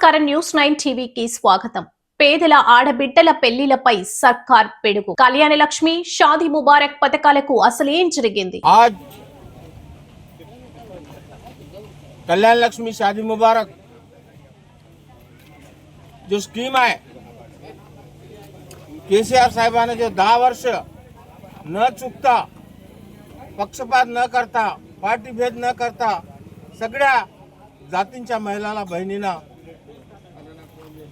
నమస్కారం న్యూస్ 9 టీవీకి స్వాగతం. పేదల ఆడబిడ్డల పెళ్లిలపై సర్కార్ పెడుగు. కళ్యాణ లక్ష్మి షాదీ ముబారక్ పథకాలకు అసలేం జరిగింది? कल्याण लक्ष्मी शादी मुबारक जो स्कीम है केसीआर साहेबांनी जो 10 वर्ष न चुकता पक्षपात न करता पार्टी भेद न करता सगळ्या जातींच्या महिलांना बहिणींना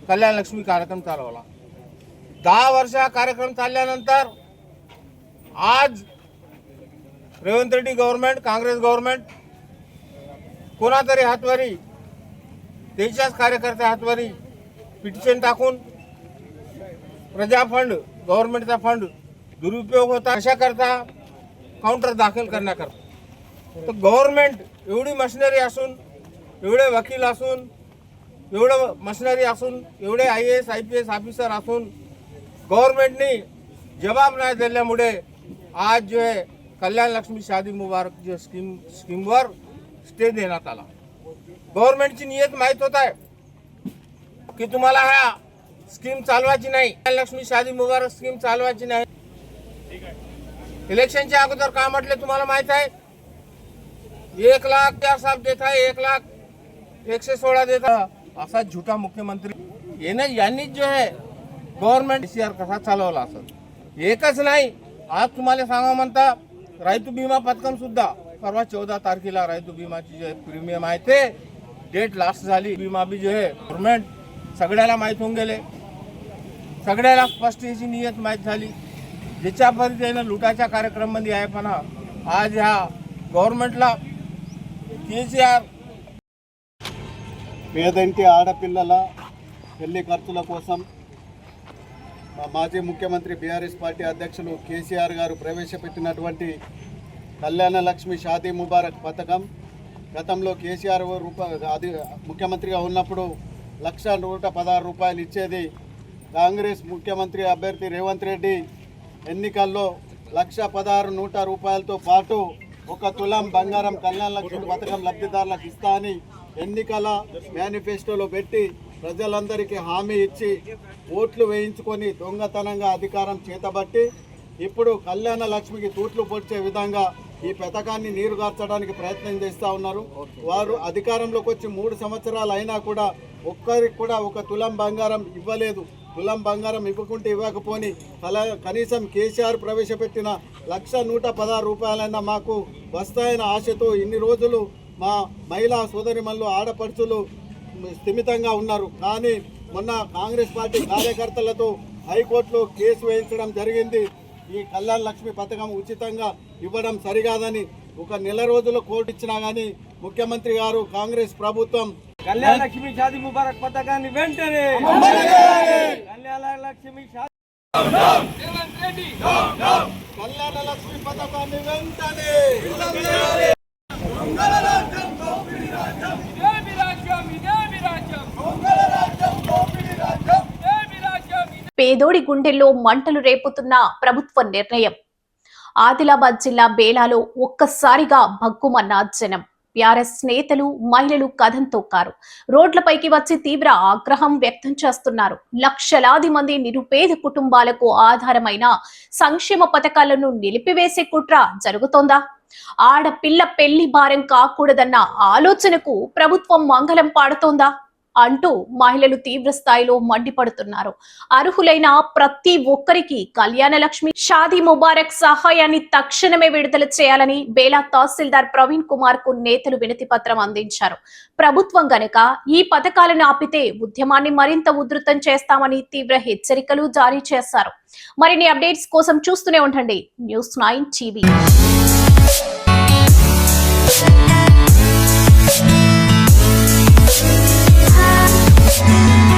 कल्याण लक्ष्मी कार्यक्रम चालवला. 10 वर्ष हा कार्यक्रम चालल्यानंतर आज रेवंत रेड्डी गव्हर्नमेंट काँग्रेस गव्हर्नमेंट कोणातरी हातवारी देशाच कार्यकर्त्या हातवारी पिटिशन टाकून प्रजा फंड गव्हर्नमेंटचा फंड दुरुपयोग होता अशा करता काउंटर दाखल करण्याकरता. तर गव्हर्नमेंट एवढी मशिनरी असून एवढे वकील असून एवढं मशिनरी असून एवढे IAS IPS ऑफिसर असून गव्हर्नमेंटने जवाब नाही दिल्यामुळे आज जो है कल्याण लक्ष्मी शादी मुबारक जो स्कीमवर स्टे देण्यात आला. गव्हर्नमेंटची नियत माहित होत आहे की तुम्हाला ह्या स्कीम चालवायची नाही, लक्ष्मी शादी मुबारक स्कीम चालवायची नाही. इलेक्शनच्या अगोदर काय म्हटले तुम्हाला माहित आहे? 1 लाख त्या साहेब देत आहे, 1 लाख 116 देता असा झुटा मुख्यमंत्री यांनी जो है गव्हर्नमेंट CR कसा चालवला असं एकच नाही. आज तुम्हाला सांगा म्हणता రైతు बीमा पथकम सुद्धा परवा 14 तारखेला రైతు बीमाची जो प्रीमियम आहे ते डेट लास्ट झाली. बीमा भी जो है गव्हर्नमेंट सगळ्याला माहित होऊन गेले, सगळ्याला स्पष्ट याची नियत माहित झाली. ज्याच्यापर्यंत त्यानं लुटाच्या कार्यक्रम मध्ये आहे पण आज ह्या गव्हर्नमेंटला KCR పేదంటి ఆడపిల్లల పెళ్లి ఖర్చుల కోసం మాజీ ముఖ్యమంత్రి BRS పార్టీ అధ్యక్షులు KCR గారు ప్రవేశపెట్టినటువంటి కళ్యాణ లక్ష్మి షాదీ ముబారక్ పథకం గతంలో KCR ముఖ్యమంత్రిగా ఉన్నప్పుడు 1,116 రూపాయలు ఇచ్చేది. కాంగ్రెస్ ముఖ్యమంత్రి అభ్యర్థి రేవంత్ రెడ్డి ఎన్నికల్లో 1,16,100 రూపాయలతో పాటు 1 తులం బంగారం కళ్యాణ లక్ష్మి పథకం లబ్ధిదారులకు ఇస్తా అని ఎన్నికల మేనిఫెస్టోలో పెట్టి ప్రజలందరికీ హామీ ఇచ్చి ఓట్లు వేయించుకొని దొంగతనంగా అధికారం చేతబట్టి ఇప్పుడు కళ్యాణ లక్ష్మికి తూట్లు పొడిచే విధంగా ఈ పథకాన్ని నీరుగార్చడానికి ప్రయత్నం చేస్తూ ఉన్నారు. వారు అధికారంలోకి వచ్చి 3 సంవత్సరాలు అయినా కూడా ఒక్కరికి కూడా 1 తులం బంగారం ఇవ్వలేదు. తులం బంగారం ఇవ్వకుంటే ఇవ్వకపోని కనీసం KCR ప్రవేశపెట్టిన 1,116 రూపాయలైనా మాకు వస్తాయన్న ఆశతో ఇన్ని రోజులు మా మహిళా సోదరిమణులు ఆడపడుచులు స్థిమితంగా ఉన్నారు. కానీ మొన్న కాంగ్రెస్ పార్టీ కార్యకర్తలతో హైకోర్టులో కేసు వేయించడం జరిగింది. ఈ కళ్యాణ లక్ష్మి పథకం ఉచితంగా ఇవ్వడం సరికాదని 1 నెల రోజులు కోర్టు ఇచ్చినా కానీ ముఖ్యమంత్రి గారు కాంగ్రెస్ ప్రభుత్వం కళ్యాణ లక్ష్మి షాదీ ముబారక్ పథకాన్ని వెంటనే కళ్యాణ లక్ష్మి కళ్యాణ లక్ష్మి పథకాన్ని వెంటనే పేదోడి గుండెల్లో మంటలు రేపుతున్న ప్రభుత్వ నిర్ణయం. ఆదిలాబాద్ జిల్లా బేలాలో ఒక్కసారిగా భగ్గుమన్న జనం. BRS నేతలు మహిళలు కథం తొక్కారు. రోడ్లపైకి వచ్చి తీవ్ర ఆగ్రహం వ్యక్తం చేస్తున్నారు. లక్షలాది మంది నిరుపేద కుటుంబాలకు ఆధారమైన సంక్షేమ పథకాలను నిలిపివేసే కుట్ర జరుగుతోందా? ఆడపిల్ల పెళ్లి భారం కాకూడదన్న ఆలోచనకు ప్రభుత్వం మంగళం పాడుతోందా అంటూ మహిళలు తీవ్ర స్థాయిలో మండిపడుతున్నారు. అర్హులైన ప్రతి ఒక్కరికి కళ్యాణ లక్ష్మి షాదీ ముబారక్ సహాయాన్ని తక్షణమే విడుదల చేయాలని బేలా తహసీల్దార్ ప్రవీణ్ కుమార్ కు నేతలు వినతి పత్రం అందించారు. ప్రభుత్వం గనక ఈ పథకాలను ఆపితే ఉద్యమాన్ని మరింత ఉధృతం చేస్తామని తీవ్ర హెచ్చరికలు జారీ చేశారు. మరిన్ని అప్డేట్స్ కోసం చూస్తూనే ఉండండి news 9 TV. We'll be right back.